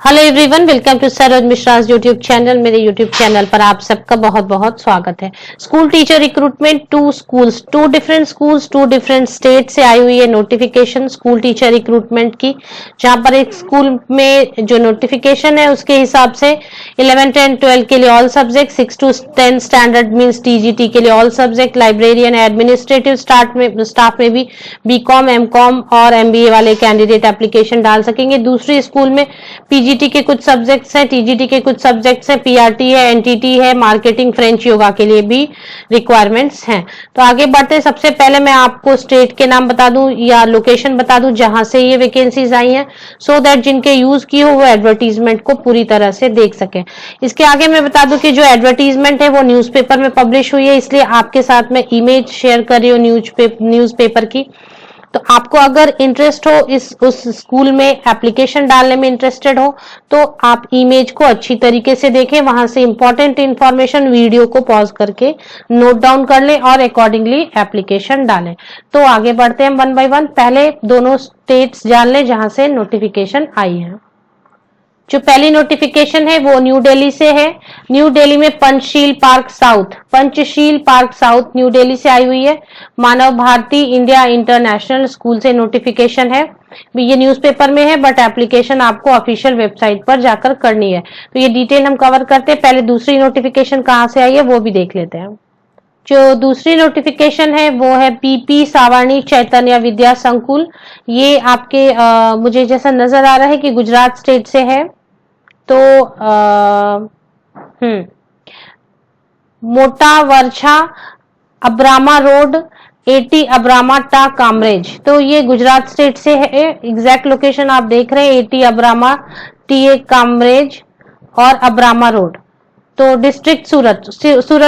Hello everyone, welcome to Saroj Mishra's YouTube channel. मेरे YouTube channel पर आप सबका बहुत बहुत स्वागत है। School teacher recruitment two different schools, two different state से आई हुई है नोटिफिकेशन स्कूल टीचर रिक्रूटमेंट की, जहां पर एक स्कूल में जो नोटिफिकेशन है उसके हिसाब से 11, 10, 12 के लिए all subject, 6 to 10 standard means TGT के लिए all subject, librarian administrative staff में भी बीकॉम, एमकॉम और एमबीए वाले कैंडिडेट एप्लीकेशन डाल सकेंगे। दूसरी स्कूल में पीजीटी के कुछ सब्जेक्ट्स हैं, टीजीटी के कुछ सब्जेक्ट्स हैं, पीआरटी है, एनटीटी है, मार्केटिंग, फ्रेंच योगा के लिए भी रिक्वायरमेंट्स हैं। तो आगे बढ़ते हैं। सबसे पहले मैं आपको स्टेट के नाम बता दूं या लोकेशन बता दूं जहां से ये वैकेंसीज आई हैं, सो दैट जिनके यूज की हो वो एडवर्टीजमेंट को पूरी तरह से देख सके। इसके आगे मैं बता दूं कि जो एडवर्टीजमेंट है वो न्यूज़पेपर में पब्लिश हुई है, इसलिए आपके साथ में इमेज शेयर कर रही हूँ न्यूज़पेपर की। तो आपको अगर इंटरेस्ट हो उस स्कूल में एप्लीकेशन डालने में इंटरेस्टेड हो तो आप इमेज को अच्छी तरीके से देखें, वहां से इंपॉर्टेंट इंफॉर्मेशन वीडियो को पॉज करके नोट डाउन कर लें और अकॉर्डिंगली एप्लीकेशन डालें। तो आगे बढ़ते हैं वन बाय वन। पहले दोनों स्टेट्स जान लें जहां से नोटिफिकेशन आई है। जो पहली नोटिफिकेशन है वो न्यू दिल्ली से है। न्यू दिल्ली में Panchsheel park south New Delhi से आई हुई है। Manav Bharati India international school से नोटिफिकेशन है। ये न्यूज़पेपर में है बट एप्लीकेशन आपको ऑफिशियल वेबसाइट पर जाकर करनी है। तो ये डिटेल हम कवर करते हैं। पहले दूसरी नोटिफिकेशन कहाँ से आई है वो भी देख लेते हैं। जो दूसरी नोटिफिकेशन है वो है पीपी सावाणी चैतन्य विद्या संकुल। ये आपके मुझे जैसा नजर आ रहा है कि गुजरात स्टेट से है। तो मोटा वर्षा अब्रामा रोड 80 अब्रामा टा कामरेज, तो ये गुजरात स्टेट से है। एग्जैक्ट लोकेशन आप देख रहे हैं 80 अब्रामा टी कामरेज और अब्रामा रोड। तो डिस्ट्रिक्ट सूरत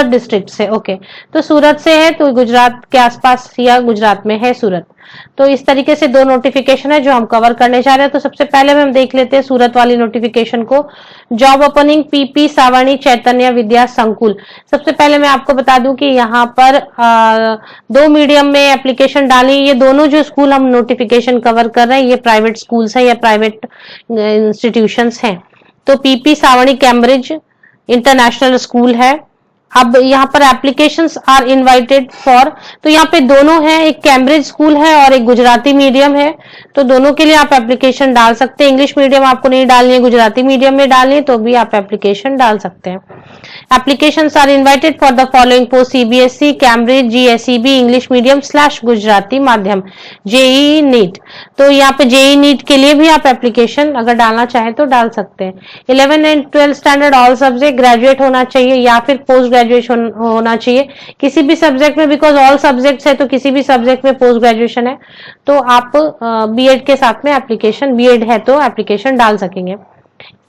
डिस्ट्रिक्ट से, ओके। तो सूरत से है तो गुजरात के आसपास या गुजरात में है सूरत। तो इस तरीके से दो नोटिफिकेशन है जो हम कवर करने जा रहे हैं। तो सबसे पहले हम देख लेते हैं सूरत वाली नोटिफिकेशन को। जॉब ओपनिंग पीपी सावाणी चैतन्य विद्या संकुल। सबसे पहले मैं आपको बता दूं कि यहाँ पर दो मीडियम में एप्लीकेशन डाली। ये दोनों जो स्कूल हम नोटिफिकेशन कवर कर रहे हैं ये प्राइवेट स्कूल्स है या प्राइवेट इंस्टीट्यूशंस हैं। तो PP Savani Cambridge international school है। अब यहाँ पर एप्लीकेशंस आर इनवाइटेड फॉर, तो यहाँ पे दोनों हैं, एक कैम्ब्रिज स्कूल है और एक गुजराती मीडियम है। तो दोनों के लिए आप एप्लीकेशन डाल सकते हैं। इंग्लिश मीडियम आपको नहीं डालनी है, गुजराती मीडियम में डालनी है तो भी आप एप्लीकेशन डाल सकते हैं। Applications are invited for the following post: CBSE, Cambridge, GSEB, English medium / Gujarati माध्यम, जेईई नीट। तो यहाँ पे जेईई नीट के लिए भी आप एप्लीकेशन अगर डालना चाहें तो डाल सकते हैं। 11 and 12 standard all subject, graduate होना चाहिए या फिर पोस्ट ग्रेजुएशन होना चाहिए किसी भी सब्जेक्ट में, बिकॉज ऑल सब्जेक्ट्स है तो किसी भी सब्जेक्ट में पोस्ट ग्रेजुएशन है तो आप बीएड के साथ में एप्लीकेशन, बीएड है तो एप्लीकेशन डाल सकेंगे। इस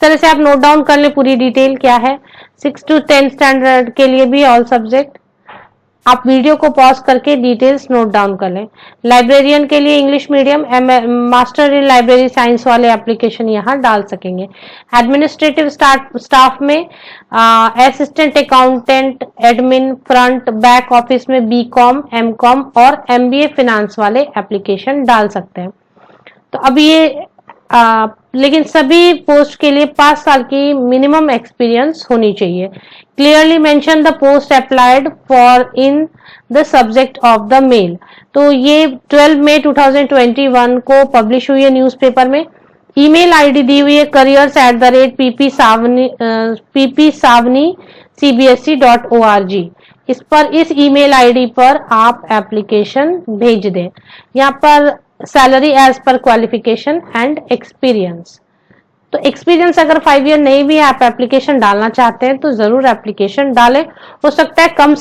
तरह से आप नोट डाउन कर ले पूरी डिटेल क्या है। 6 to 10 स्टैंडर्ड के लिए भी ऑल सब्जेक्ट, आप वीडियो को पॉज करके डिटेल्स नोट डाउन कर लें। लाइब्रेरियन के लिए English medium, master in library science वाले एप्लीकेशन यहाँ डाल सकेंगे। एडमिनिस्ट्रेटिव स्टाफ में assistant accountant, admin, front back office में बीकॉम, एमकॉम और एमबीए फिनेंस वाले एप्लीकेशन डाल सकते हैं। तो अब ये लेकिन सभी पोस्ट के लिए 5 साल की मिनिमम एक्सपीरियंस होनी चाहिए। Clearly mention the post applied for in the subject of the mail. तो ये 12 मई 2021 को पब्लिश हुई है न्यूज़पेपर में। ईमेल आईडी दी हुई है careers@ppsavni.cbse.org। इस ईमेल आईडी पर आप एप्लीकेशन भेज दें। यहाँ पर salary as per qualification and experience. तो एक्सपीरियंस अगर 5 ईयर नहीं भी आप एप्लीकेशन डालना चाहते हैं तो जरूर एप्लीकेशन डालें। हो सकता है कम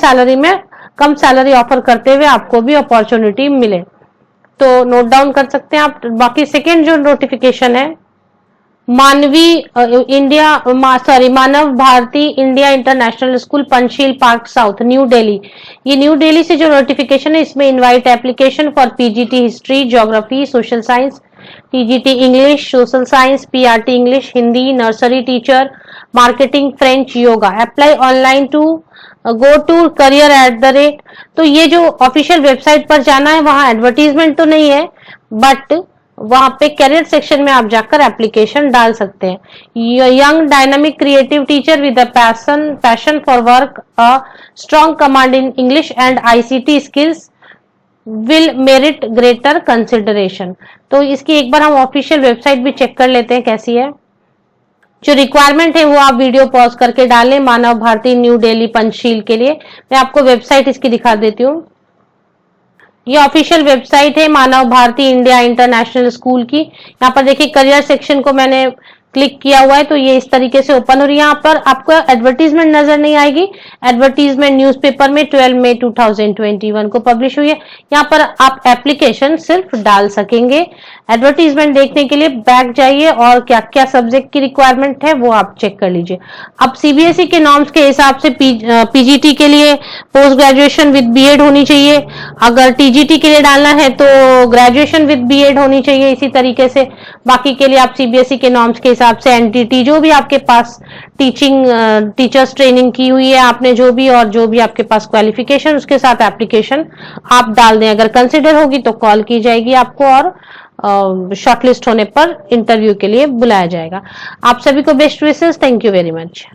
सैलरी ऑफर करते हुए आपको भी अपॉर्चुनिटी मिले, तो नोट डाउन कर सकते हैं आप। बाकी सेकेंड जो नोटिफिकेशन है Manav Bharati India international school Panchsheel park south New Delhi. ये न्यू दिल्ली से जो नोटिफिकेशन है इसमें invite application for PGT history, geography, social science, TGT English, social science, PRT English, Hindi, nursery teacher, marketing, French, yoga. Apply online to go to career@। तो ये जो official website पर जाना है वहां एडवर्टीजमेंट तो नहीं है बट वहां पे करियर सेक्शन में आप जाकर एप्लीकेशन डाल सकते हैं। Young dynamic creative teacher with a passion for work, a strong command in English and ICT skills will merit greater consideration. तो इसकी एक बार हम ऑफिशियल वेबसाइट भी चेक कर लेते हैं कैसी है। जो रिक्वायरमेंट है वो आप वीडियो पॉज करके डालें। मानव भारती न्यू दिल्ली पंचशील के लिए मैं आपको वेबसाइट इसकी दिखा देती हूँ। ये ऑफिशियल वेबसाइट है Manav Bharati India international school की। यहाँ पर देखिए करियर सेक्शन को मैंने क्लिक किया हुआ है तो ये इस तरीके से ओपन हो रही है। यहाँ पर आपको एडवर्टीजमेंट नजर नहीं आएगी। एडवर्टीजमेंट न्यूज़पेपर में 12 मई 2021 को पब्लिश हुई है। यहाँ पर आप एप्लीकेशन सिर्फ डाल सकेंगे। एडवर्टीजमेंट देखने के लिए बैक जाइए और क्या क्या सब्जेक्ट की रिक्वायरमेंट है वो आप चेक कर लीजिए। अब सीबीएसई के नॉर्म्स के हिसाब से पीजीटी के लिए पोस्ट ग्रेजुएशन विद बीएड होनी चाहिए। अगर टीजीटी के लिए डालना है तो ग्रेजुएशन विद बीएड होनी चाहिए। इसी तरीके से बाकी के लिए आप सीबीएसई के नॉर्म्स के हिसाब से एनटीटी जो भी आपके पास टीचर्स ट्रेनिंग की हुई है आपने जो भी और जो भी आपके पास क्वालिफिकेशन उसके साथ एप्लीकेशन आप डाल दें। अगर कंसिडर होगी तो कॉल की जाएगी आपको और शॉर्टलिस्ट होने पर इंटरव्यू के लिए बुलाया जाएगा। आप सभी को best wishes. Thank you very much.